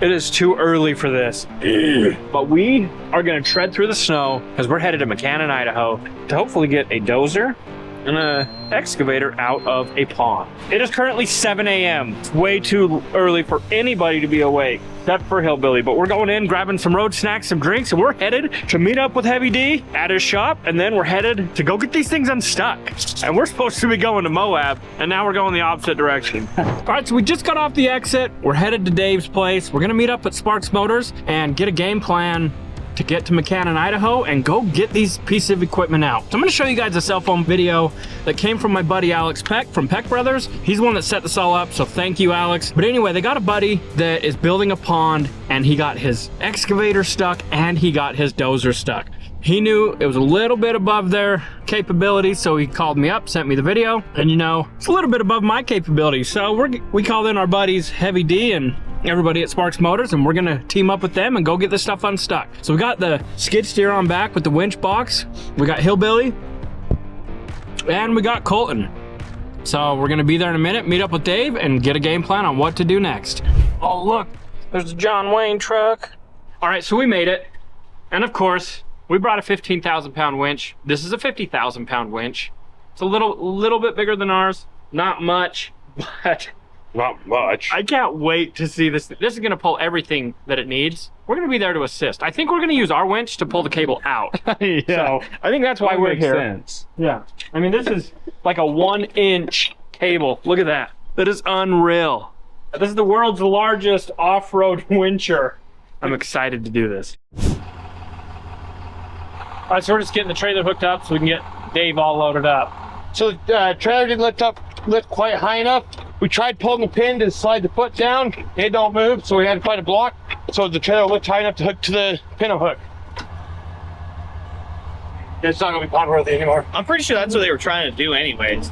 It is too early for this. But we are gonna tread through the snow because we're headed to McCann, Idaho to hopefully get a dozer and an excavator out of a pond. It is currently 7 a.m. It's way too early for anybody to be awake, except for Hillbilly. But we're going in, grabbing some road snacks, some drinks, and we're headed to meet up with Heavy D at his shop, and then we're headed to go get these things unstuck. And we're supposed to be going to Moab, and now we're going the opposite direction. All right, so we just got off the exit. We're headed to Dave's place. We're gonna meet up at Sparks Motors and get a game plan to get to McCann, Idaho and go get these pieces of equipment out. So I'm gonna show you guys a cell phone video that came from my buddy Alex Peck from Peck Brothers. He's the one that set this all up, so thank you, Alex. But anyway, they got a buddy that is building a pond and he got his excavator stuck and he got his dozer stuck. He knew it was a little bit above their capabilities, so he called me up, sent me the video, and you know, it's a little bit above my capabilities. So we called in our buddies Heavy D and everybody at Sparks Motors, and we're gonna team up with them and go get this stuff unstuck. So we got the skid steer on back with the winch box, we got Hillbilly, and we got Colton. So we're gonna be there in a minute, meet up with Dave, and get a game plan on what to do next. Oh look, there's the John Wayne truck. All right, so we made it, and of course, we brought a 15,000-pound winch. This is a 50,000-pound winch. It's a little bit bigger than ours, not much, but not much. I can't wait to see this. This is gonna pull everything that it needs. We're gonna be there to assist. I think we're gonna use our winch to pull the cable out. Yeah. So I think that's why we're here. Sense. Yeah. I mean, this is like a 1-inch cable. Look at that. That is unreal. This is the world's largest off-road wincher. I'm excited to do this. All right, so we're just getting the trailer hooked up so we can get Dave all loaded up. So the trailer didn't lift quite high enough. We tried pulling the pin to slide the foot down. It don't move, so we had to find a block. So the trailer lift high enough to hook to the pintle hook. It's not gonna be pond worthy anymore. I'm pretty sure that's what they were trying to do anyways.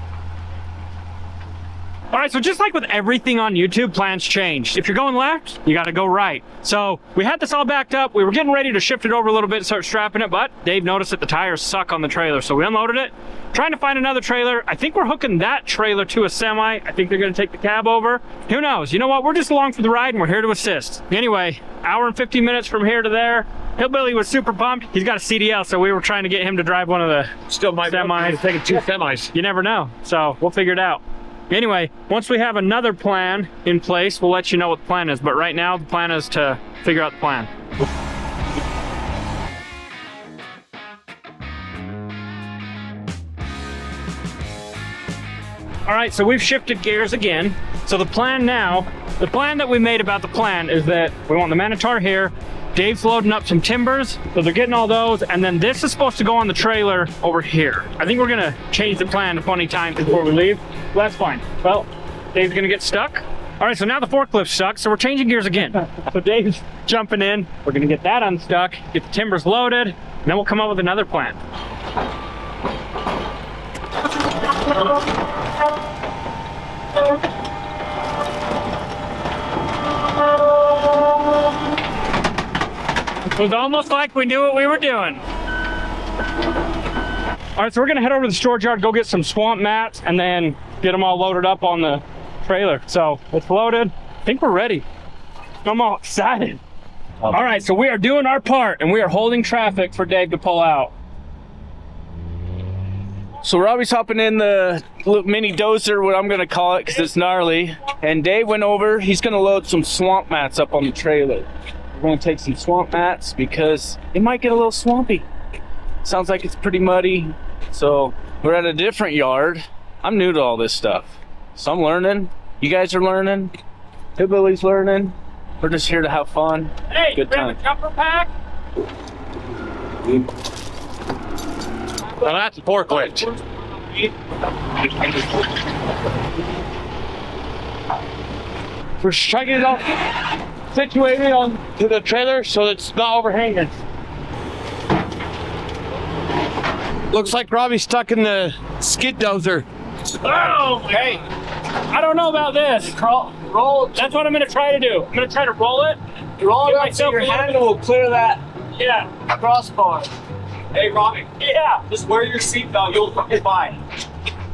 All right, so just like with everything on YouTube, plans change. If you're going left, you gotta go right. So we had this all backed up. We were getting ready to shift it over a little bit and start strapping it, but Dave noticed that the tires suck on the trailer, so we unloaded it. Trying to find another trailer. I think we're hooking that trailer to a semi. I think they're gonna take the cab over. Who knows? You know what? We're just along for the ride and we're here to assist. Anyway, hour and 15 minutes from here to there. Hillbilly was super pumped. He's got a CDL, so we were trying to get him to drive one of the semis. Taking 2 semis. You never know, so we'll figure it out. Anyway, once we have another plan in place, we'll let you know what the plan is. But right now, the plan is to figure out the plan. All right, so we've shifted gears again. So the plan now, the plan that we made about the plan is that we want the Manitar here. Dave's loading up some timbers, so they're getting all those, and then this is supposed to go on the trailer over here. I think we're gonna change the plan 20 times before we leave. Well, that's fine. Well, Dave's gonna get stuck. All right, so now the forklift's stuck, so we're changing gears again. So Dave's jumping in. We're gonna get that unstuck, get the timbers loaded, and then we'll come up with another plan. It was almost like we knew what we were doing. All right, so we're gonna head over to the storage yard, go get some swamp mats, and then get them all loaded up on the trailer. So it's loaded. I think we're ready. I'm all excited. All right, so we are doing our part, and we are holding traffic for Dave to pull out. So Robbie's hopping in the little mini dozer, what I'm gonna call it, because it's gnarly. And Dave went over, he's gonna load some swamp mats up on the trailer. We're gonna take some swamp mats because it might get a little swampy. Sounds like it's pretty muddy. So we're at a different yard. I'm new to all this stuff, so I'm learning. You guys are learning. Hillbilly's learning. We're just here to have fun. Hey, good time. Grab a jumper pack. Now that's a forklift. We're striking it off. Situated onto the trailer so it's not overhanging. Looks like Robbie's stuck in the skid dozer. Oh, hey, I don't know about this. Roll. That's what I'm gonna try to do. I'm gonna try to roll it. Roll it up so your handle will clear that crossbar. Hey Robbie, Yeah. just wear your seatbelt, you'll be fine.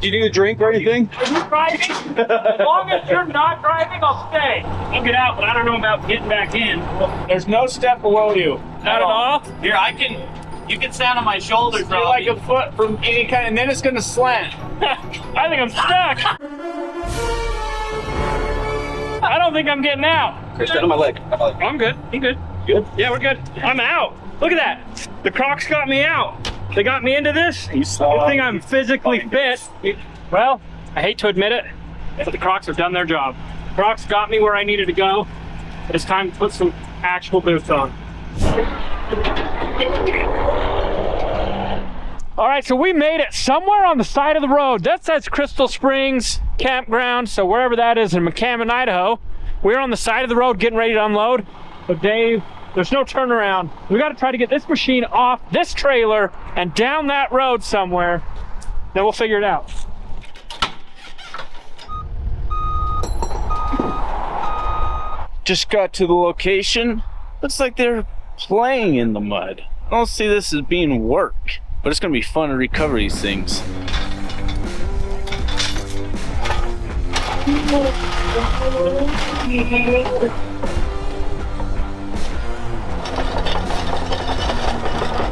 Do you need a drink or anything? Are you driving? As long as you're not driving, I'll stay. I'll get out, but I don't know about getting back in. There's no step below you. Not at all? Here, you can stand on my shoulders, You're like a foot from any kind, and then it's gonna slant. I think I'm stuck. I don't think I'm getting out. Stand on my leg. I'm good. You good? Good. Yeah, we're good. I'm out. Look at that. The Crocs got me out. They got me into this. Good thing I'm physically fit. Well, I hate to admit it, but the Crocs have done their job. Crocs got me where I needed to go. It's time to put some actual boots on. All right, so we made it somewhere on the side of the road. That says Crystal Springs Campground, so wherever that is in McCammon, Idaho. We're on the side of the road getting ready to unload. But Dave, there's no turnaround. We got to try to get this machine off this trailer and down that road somewhere. Then we'll figure it out. Just got to the location. Looks like they're playing in the mud. I don't see this as being work, but it's gonna be fun to recover these things.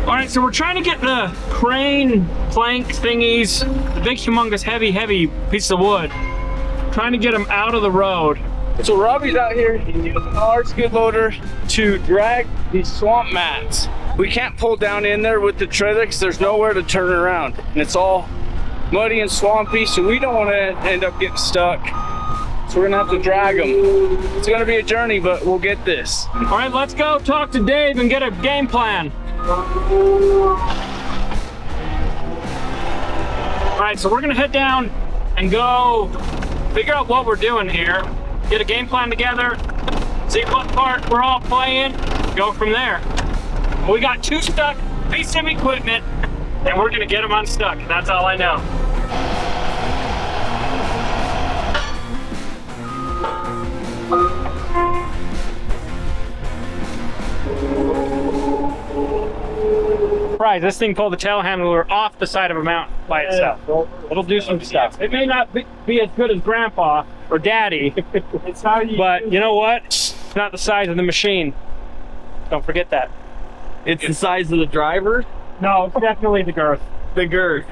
All right, so we're trying to get the crane plank thingies, the big humongous heavy piece of wood, trying to get them out of the road. So Robbie's out here using our skid loader to drag these swamp mats. We can't pull down in there with the trailer because there's nowhere to turn around. And it's all muddy and swampy, so we don't want to end up getting stuck. So we're gonna have to drag them. It's gonna be a journey, but we'll get this. All right, let's go talk to Dave and get a game plan. All right, so we're gonna head down and go figure out what we're doing here, get a game plan together, see what part we're all playing, go from there. We got 2 stuck pieces of equipment, and we're gonna get them unstuck. That's all I know. Right, this thing pulled the telehandler off the side of a mountain by itself. It'll do some stuff. It may not be as good as Grandpa or Daddy, but you know what? It's not the size of the machine. Don't forget that. It's the size of the driver? No, it's definitely the girth. The girth.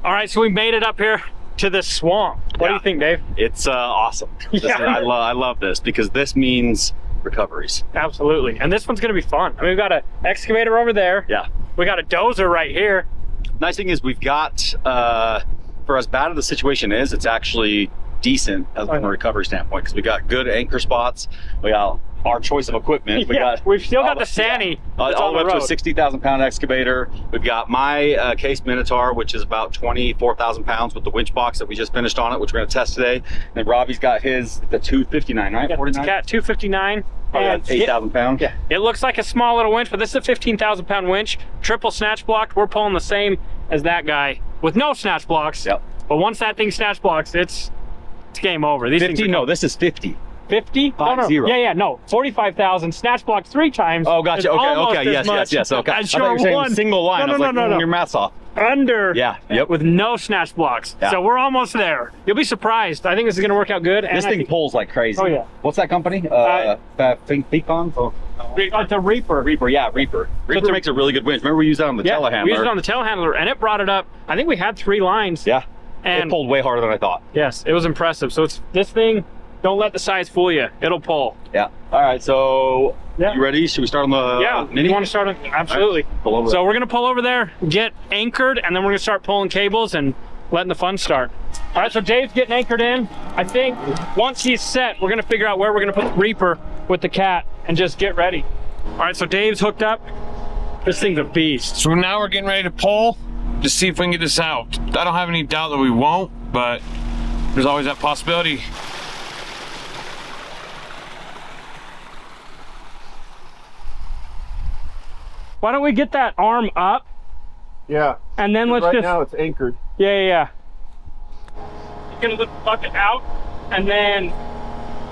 All right, so we made it up here to this swamp. What do you think, Dave? It's awesome. Yeah. I love this because this means recoveries. Absolutely. And this one's going to be fun. I mean, we've got an excavator over there. Yeah. We got a dozer right here. Nice thing is we've got, for as bad as the situation is, it's actually decent from a recovery standpoint because we got good anchor spots. We got our choice of equipment. We've still got the Sani. All the way up to a 60,000 pound excavator. We've got my Case Minotaur, which is about 24,000 pounds with the winch box that we just finished on it, which we're going to test today. And then Robbie's got his, the 259, right? Yeah, 49? cat 259. And 8,000 pounds. Yeah, it looks like a small little winch, but this is a 15,000 pound winch. Triple snatch blocked. We're pulling the same as that guy with no snatch blocks. Yep. But once that thing snatch blocks, it's game over. These 50? things No, this is 50. 50? No. Yeah, no. 45,000 snatch blocked 3 times. Oh, gotcha. Okay. Yes. Okay. I I thought you were saying single line. No. Your math's off. Under. Yeah. Yep. With no snatch blocks. Yeah. So we're almost there. You'll be surprised. I think this is going to work out good. This thing pulls like crazy. Oh, yeah. What's that company? Peacon? It's a Reaper. Reaper, yeah, Reaper. Reaper makes a really good winch. Remember we used that on the telehandler? We used it on the telehandler, and it brought it up. I think we had 3 lines. Yeah. And it pulled way harder than I thought. Yes, it was impressive. So it's this thing. Don't let the size fool you. It'll pull. Yeah. All right. So you ready? Should we start on the mini? You want to start on? Absolutely. Right. Pull over so we're gonna pull over there, get anchored, and then we're gonna start pulling cables and letting the fun start. All right. So Dave's getting anchored in. I think once he's set, we're gonna figure out where we're gonna put the Reaper with the cat and just get ready. All right. So Dave's hooked up. This thing's a beast. So now we're getting ready to pull to see if we can get this out. I don't have any doubt that we won't, but there's always that possibility. Why don't we get that arm up? Yeah. And then let's right now it's anchored. Yeah. You're gonna lift the bucket out, and then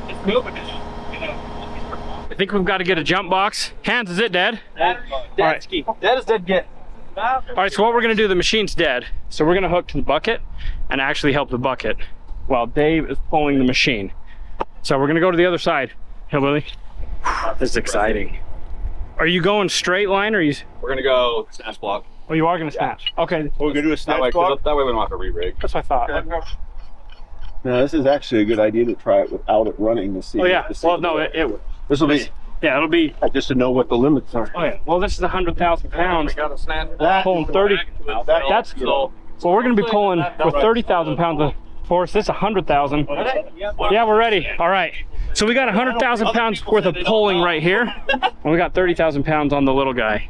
it's moving. I think we've got to get a jump box. Hands, is it dead? Dad is dead get. All right, so what we're gonna do, the machine's dead. So we're gonna hook to the bucket and actually help the bucket while Dave is pulling the machine. So we're gonna go to the other side. Hillbilly. This is exciting. Are you going straight line or are you? We're gonna go snatch block. Oh, you are gonna snatch. Okay. We're gonna do a That snatch way, block. that way we don't have to re-rig. That's what I thought. No, this is actually a good idea to try it without it running to see. Oh yeah. to see Well, no, it would. this will be Yeah, it'll be. just to know what the limits are. Oh yeah. Well, this is 100,000 pounds. That, Pulling 30. That's. so. Well, we're gonna be pulling with 30,000 pounds of force. This is 100,000. Yeah, we're ready. All right. So we got 100,000 pounds worth of pulling right here, and we got 30,000 pounds on the little guy.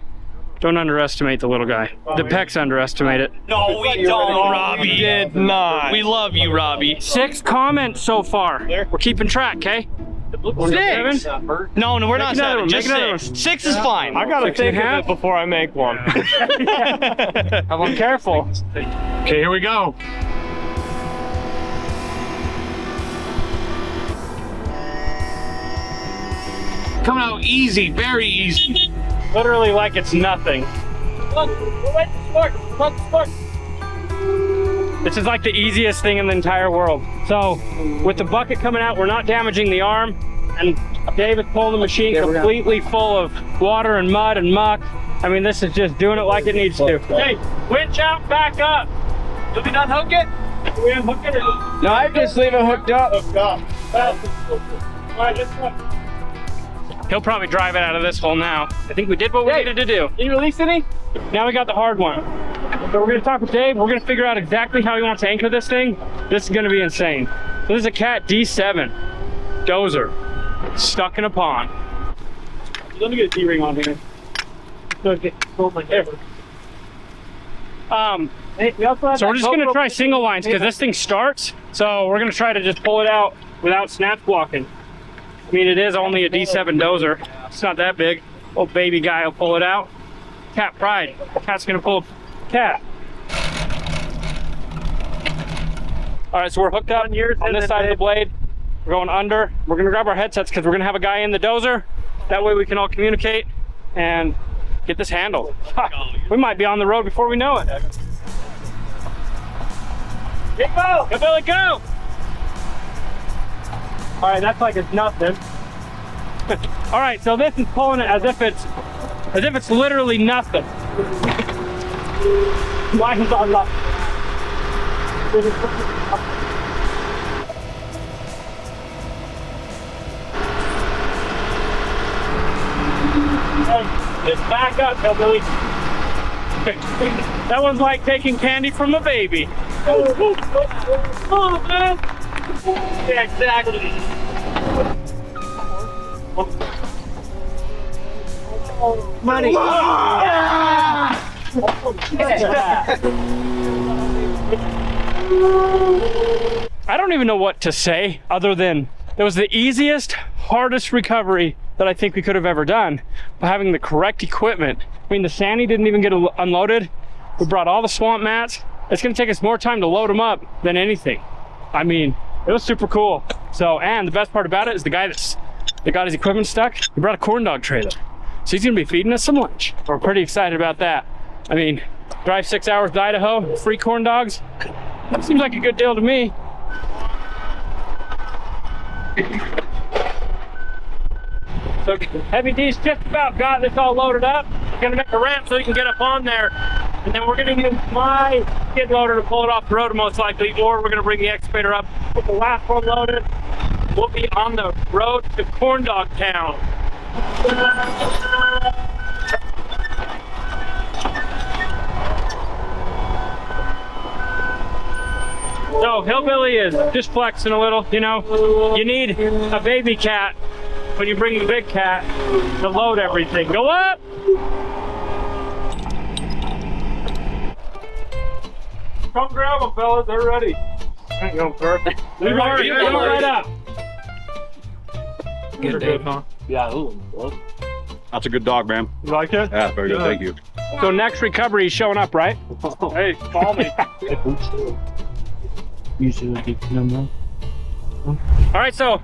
Don't underestimate the little guy. The pecs underestimate it. No, we don't, Robbie. Did not. We love you, Robbie. 6 comments so far. We're keeping track, okay? 6? No, we're not Make another 7. one, Just make another 6. 6 is fine. I gotta 6 and think a of half? it before I make one. I'm careful. Okay, here we go. Coming out easy, very easy. Literally like it's nothing. This is like the easiest thing in the entire world. So with the bucket coming out, we're not damaging the arm, and Dave is pulling the machine completely full of water and mud and muck. I mean, this is just doing it like it needs to. Hey, winch out, back up. You'll be done hooking? We unhook it? No, I just leave it hooked up. He'll probably drive it out of this hole now. I think we did what we needed to do. Did you release any? Now we got the hard one. So we're gonna talk with Dave. We're gonna figure out exactly how he wants to anchor this thing. This is gonna be insane. So this is a Cat D7 dozer stuck in a pond. Let me get a D-ring on here. So we're just gonna try single lines because this thing starts. So we're gonna try to just pull it out without snatch blocking. I mean, it is only a D7 dozer. It's not that big. Old baby guy will pull it out. Cat pride. Cat's gonna pull a cat. All right, so we're hooked up on this side of the blade. We're going under. We're gonna grab our headsets because we're gonna have a guy in the dozer. That way we can all communicate and get this handled. We might be on the road before we know it. Go, Billy, go! All right, that's like it's nothing. All right, so this is pulling it as if it's literally nothing. Why is on nothing? Just back up, Billy. That one's like taking candy from a baby. Oh, man. Yeah, exactly. Money. I don't even know what to say other than it was the easiest, hardest recovery that I think we could have ever done by having the correct equipment. I mean, the Sandy didn't even get unloaded. We brought all the swamp mats. It's gonna take us more time to load them up than anything. I mean, it was super cool. So, and the best part about it is the guy that got his equipment stuck, he brought a corn dog trailer. So he's gonna be feeding us some lunch. We're pretty excited about that. I mean, drive 6 hours to Idaho, free corn dogs. That seems like a good deal to me. So Heavy D's just about got this all loaded up. We're gonna make a ramp so you can get up on there. And then we're gonna use my skid loader to pull it off the road most likely, or we're gonna bring the excavator up, put the last one loaded. We'll be on the road to Corn Dog Town. So Hillbilly is just flexing a little, you know. You need a baby cat when you bring the big cat to load everything. Go up! Come grab them, fellas. They're ready. There you go, perfect. We're already going right up. Good day, huh? Yeah. That's a good dog, man. You like it? Yeah, very good. Thank you. So next recovery is showing up, right? Hey, call me. All right, so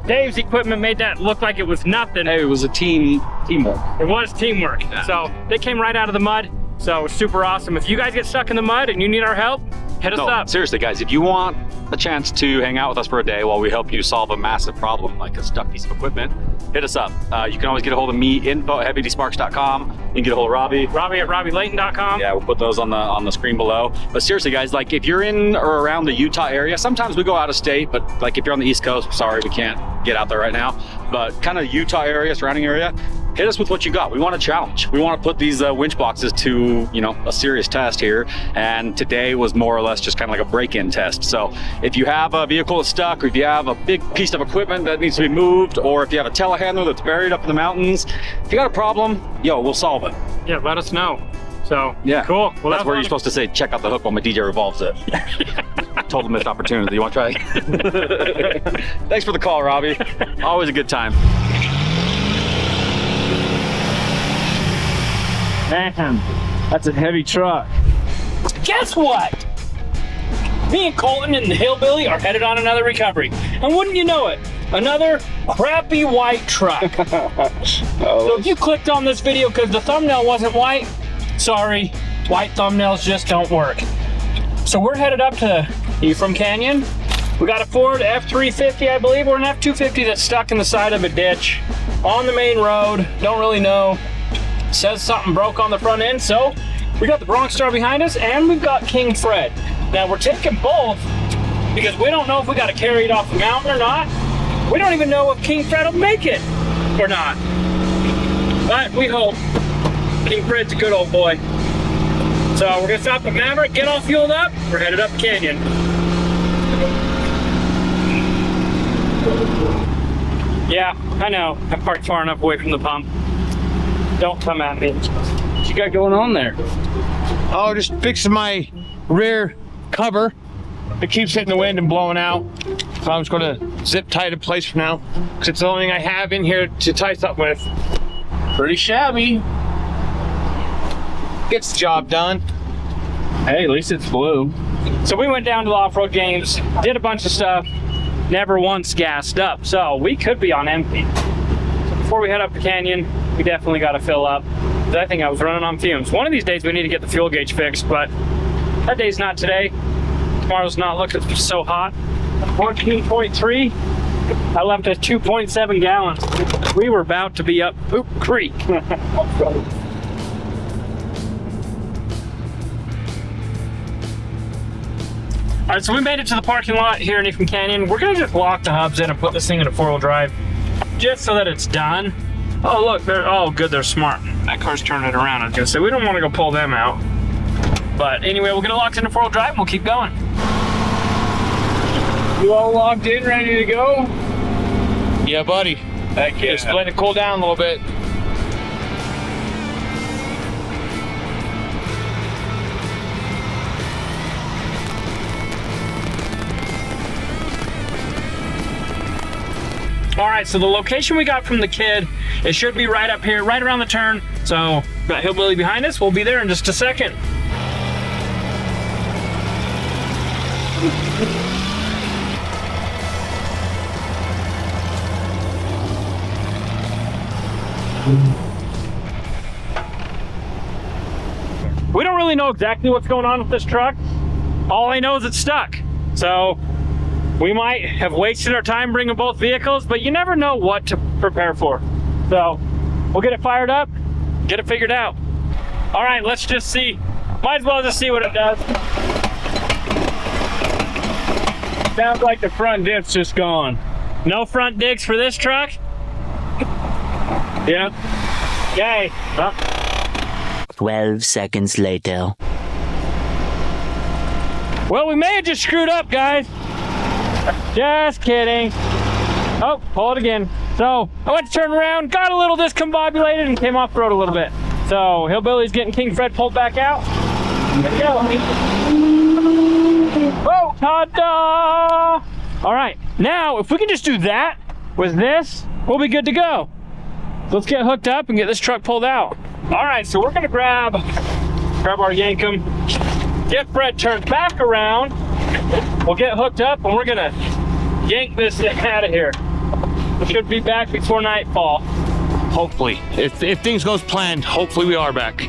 Dave's equipment made that look like it was nothing. Hey, it was a teamwork. It was teamwork. So they came right out of the mud. So super awesome. If you guys get stuck in the mud and you need our help, hit us up. Seriously, guys, if you want a chance to hang out with us for a day while we help you solve a massive problem like a stuck piece of equipment, hit us up. You can always get a hold of me, info@heavydusparks.com. You can get a hold of Robbie. Robbie at RobbieLayton.com. Yeah, we'll put those on the screen below. But seriously, guys, like if you're in or around the Utah area, sometimes we go out of state, but like if you're on the East Coast, sorry, we can't get out there right now. But kind of Utah area, surrounding area, hit us with what you got. We want a challenge. We want to put these winch boxes to, you know, a serious test here. And today was more or less just kind of like a break-in test. So if you have a vehicle that's stuck, or if you have a big piece of equipment that needs to be moved, or if you have a telehandler that's buried up in the mountains, if you got a problem, yo, we'll solve it. Yeah, let us know. So, Yeah, cool. Well, that's where you're supposed to say, check out the hook while my DJ revolves it. Total missed opportunity. You want to try? Thanks for the call, Robbie. Always a good time. Man, that's a heavy truck. Guess what? Me and Colton and the Hillbilly are headed on another recovery. And wouldn't you know it, another crappy white truck. So if you clicked on this video because the thumbnail wasn't white, sorry, white thumbnails just don't work. So we're headed up to Ephraim Canyon. We got a Ford F350, I believe, or an F250 that's stuck in the side of a ditch on the main road. Don't really know. Says something broke on the front end, so we got the Bronx Star behind us and we've got King Fred. Now we're taking both because we don't know if we got to carry it off the mountain or not. We don't even know if King Fred will make it or not. But we hope. King Fred's a good old boy. So we're gonna stop at Maverick, get all fueled up. We're headed up the canyon. Yeah, I know. I parked far enough away from the pump. Don't come at me. What you got going on there? Oh, just fixing my rear cover. It keeps hitting the wind and blowing out. So I'm just gonna zip tie it in place for now. Because it's the only thing I have in here to tie something with. Pretty shabby. Gets the job done. Hey, at least it's blue. So we went down to the off-road games, did a bunch of stuff, never once gassed up. So we could be on empty. So before we head up the canyon, we definitely got to fill up. I think I was running on fumes. One of these days we need to get the fuel gauge fixed, but that day's not today. Tomorrow's not looking so hot. 14.3. I left at 2.7 gallons. We were about to be up Poop Creek. All right, so we made it to the parking lot here in Ephraim Canyon. We're gonna just lock the hubs in and put this thing in a 4-wheel drive, just so that it's done. Oh look, oh good, they're smart. That car's turning it around. I was gonna say, we don't wanna go pull them out. But anyway, we're gonna lock it in a 4-wheel drive and we'll keep going. You all logged in, ready to go? Yeah, buddy. Heck yeah. Just let it cool down a little bit. All right, so the location we got from the kid, it should be right up here, right around the turn. So got Hillbilly behind us. We'll be there in just a second. We don't really know exactly what's going on with this truck. All I know is it's stuck. So we might have wasted our time bringing both vehicles, but you never know what to prepare for. So we'll get it fired up, get it figured out. All right, let's just see. Might as well just see what it does. Sounds like the front diff's just gone. No front digs for this truck? Yeah. Yay. Well, 12 seconds later. well, we may have just screwed up, guys. Just kidding. Oh, pull it again. So I went to turn around, got a little discombobulated, and came off the road a little bit. So Hillbilly's getting King Fred pulled back out. There we go. Oh, ta-da! All right, now if we can just do that with this, we'll be good to go. So let's get hooked up and get this truck pulled out. All right, so we're gonna grab our Yankum, get Fred turned back around. We'll get hooked up and we're gonna yank this thing out of here. We should be back before nightfall. Hopefully. If things goes planned, hopefully we are back.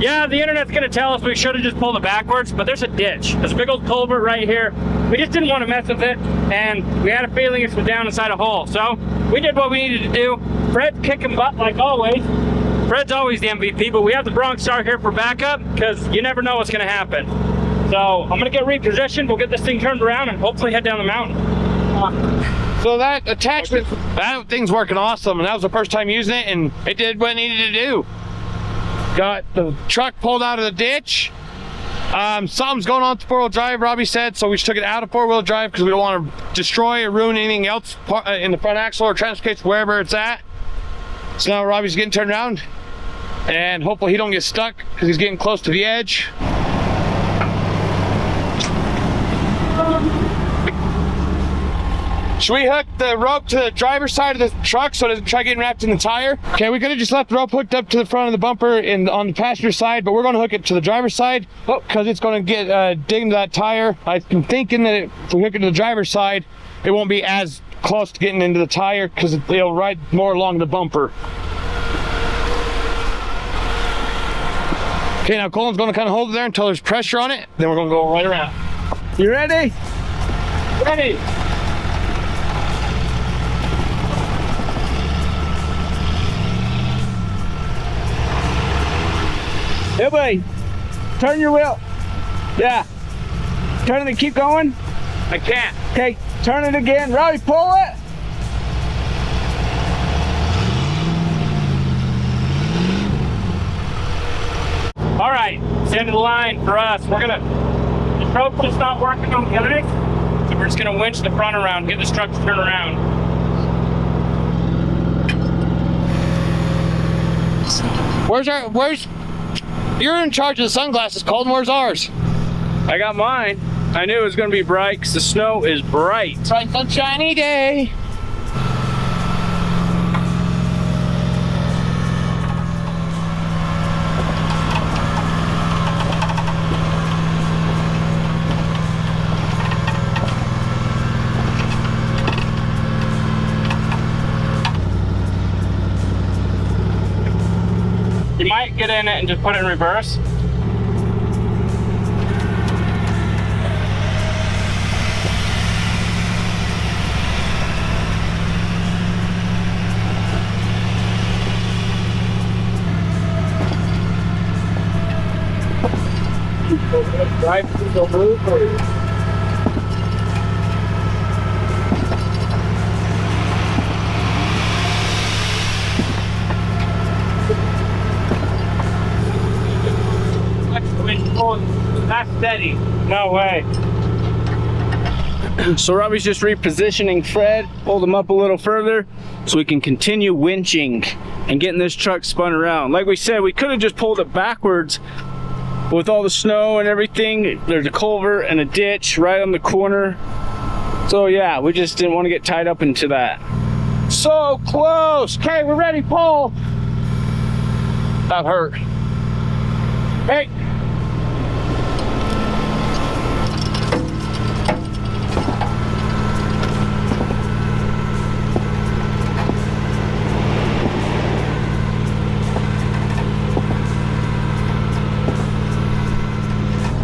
Yeah, the internet's gonna tell us we should have just pulled it backwards, but there's a ditch. There's a big old culvert right here. We just didn't want to mess with it, and we had a feeling it was down inside a hole. So we did what we needed to do. Fred's kicking butt like always. Fred's always the MVP, but we have the Bronx Star here for backup because you never know what's gonna happen. So I'm gonna get repositioned. We'll get this thing turned around and hopefully head down the mountain. So that attachment, that thing's working awesome, and that was the first time using it, and it did what it needed to do. Got the truck pulled out of the ditch. Something's going on with the four-wheel drive, Robbie said, so we just took it out of four-wheel drive because we don't want to destroy or ruin anything else in the front axle or transfer case, wherever it's at. So now Robbie's getting turned around, and hopefully he don't get stuck because he's getting close to the edge. Should we hook the rope to the driver's side of the truck so it doesn't try getting wrapped in the tire? Okay, we could have just left the rope hooked up to the front of the bumper on the passenger side, but we're going to hook it to the driver's side because it's going to get dig into that tire. I'm thinking that if we hook it to the driver's side, it won't be as close to getting into the tire because it'll ride more along the bumper. Okay, now Colin's going to kind of hold it there until there's pressure on it. Then we're going to go right around. You ready? Ready. Hey, buddy, turn your wheel. Yeah. Turn it and keep going. I can't. Okay, turn it again. Robbie, pull it. All right, it's the end of the line for us. The rope's just not working on the other, so we're just gonna winch the front around, get this truck to turn around. You're in charge of the sunglasses, Colton. Where's ours? I got mine. I knew it was gonna be bright because the snow is bright. Bright sunshiny day. You might get in it and just put it in reverse. Drive through the loop or that's steady. No way. So Robbie's just repositioning Fred, pulled him up a little further so we can continue winching and getting this truck spun around. Like we said, we could have just pulled it backwards with all the snow and everything. There's a culvert and a ditch right on the corner. So yeah, we just didn't want to get tied up into that. So close. Okay, we're ready, Paul. That hurt. Hey.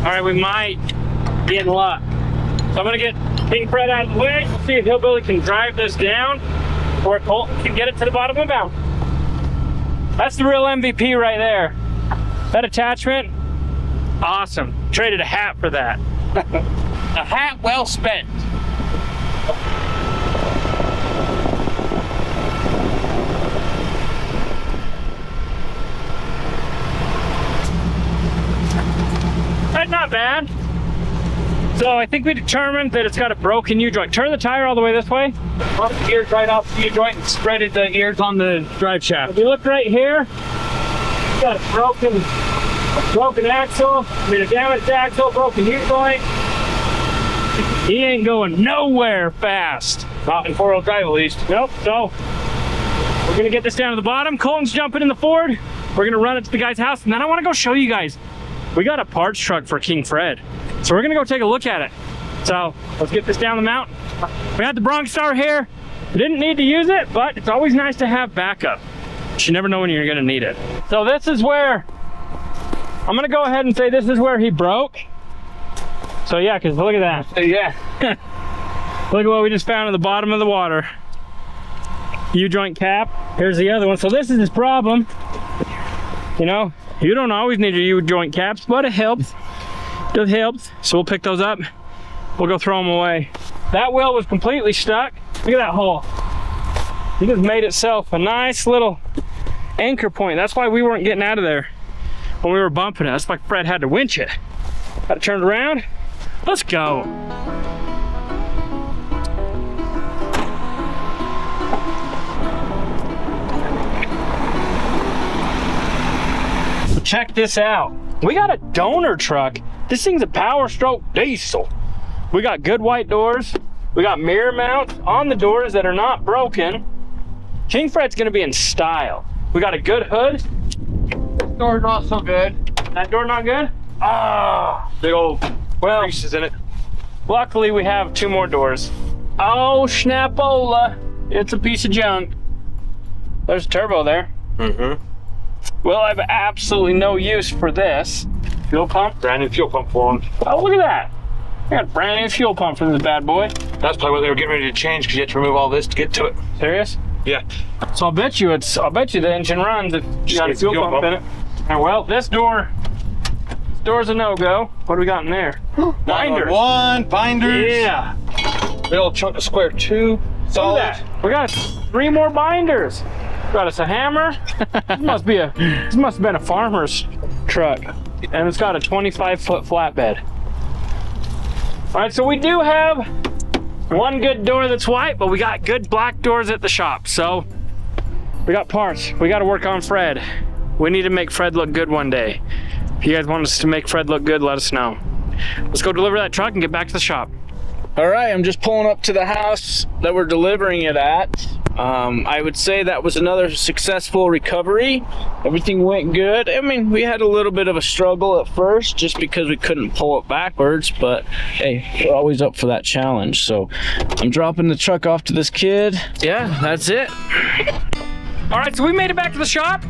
all right, we might be in luck. So I'm gonna get King Fred out of the way. We'll see if Hillbilly can drive this down or Colton can get it to the bottom of the mountain. That's the real MVP right there. That attachment, awesome. Traded a hat for that. A hat well spent. That's not bad. So I think we determined that it's got a broken U-joint. Turn the tire all the way this way. Pop the ears right off the U-joint and spreaded the ears on the drive shaft. If you look right here, it's got a broken axle, a damaged axle, broken U-joint. He ain't going nowhere fast. Not in four-wheel drive, at least. Nope, so we're gonna get this down to the bottom. Colton's jumping in the Ford. We're gonna run it to the guy's house, and then I wanna go show you guys. We got a parts truck for King Fred. So we're gonna go take a look at it. So let's get this down the mountain. We had the Bronx Star here. We didn't need to use it, but it's always nice to have backup. You never know when you're gonna need it. So this is where I'm gonna go ahead and say this is where he broke. So yeah, cause look at that. Yeah. Look at what we just found at the bottom of the water. U-joint cap. Here's the other one. So this is his problem. You know, you don't always need your U-joint caps, but it helps. It does help. So we'll pick those up. We'll go throw them away. That wheel was completely stuck. Look at that hole. He just made itself a nice little anchor point. That's why we weren't getting out of there when we were bumping it. That's why Fred had to winch it. Had to turn it around. Let's go. So check this out. We got a donor truck. This thing's a Power Stroke diesel. We got good white doors. We got mirror mounts on the doors that are not broken. King Fred's gonna be in style. We got a good hood. This door's not so good. That door not good? Ah, Big old well, creases in it. luckily we have 2 more doors. Oh, schnapola. It's a piece of junk. There's a turbo there. Mm-hmm. We'll have absolutely no use for this. Fuel pump. Brand new fuel pump for them. Oh, look at that. I got a brand new fuel pump for this bad boy. That's probably what they were getting ready to change because you had to remove all this to get to it. Serious? Yeah. So I'll bet you the engine runs if you got a It's a fuel pump in it. And well, this door's a no-go. What do we got in there? Binders. One binders. Yeah. Big old chunk of square tube. Look Solid. at that. We got 3 more binders. Got us a hammer. This must have been a farmer's truck. And it's got a 25-foot flatbed. All right, so we do have one good door that's white, but we got good black doors at the shop. So we got parts. We got to work on Fred. We need to make Fred look good one day. If you guys want us to make Fred look good, let us know. Let's go deliver that truck and get back to the shop. All right, I'm just pulling up to the house that we're delivering it at. I would say that was another successful recovery. Everything went good. I mean, we had a little bit of a struggle at first just because we couldn't pull it backwards, but hey, we're always up for that challenge. So I'm dropping the truck off to this kid. Yeah, that's it. All right, so we made it back to the shop.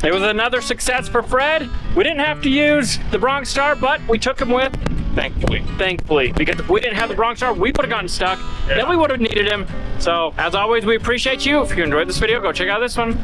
It was another success for Fred. We didn't have to use the Bronx Star, but we took him with, thankfully, because if we didn't have the Bronx Star, we would have gotten stuck. Then we would have needed him. So, as always, we appreciate you. If you enjoyed this video, go check out this one.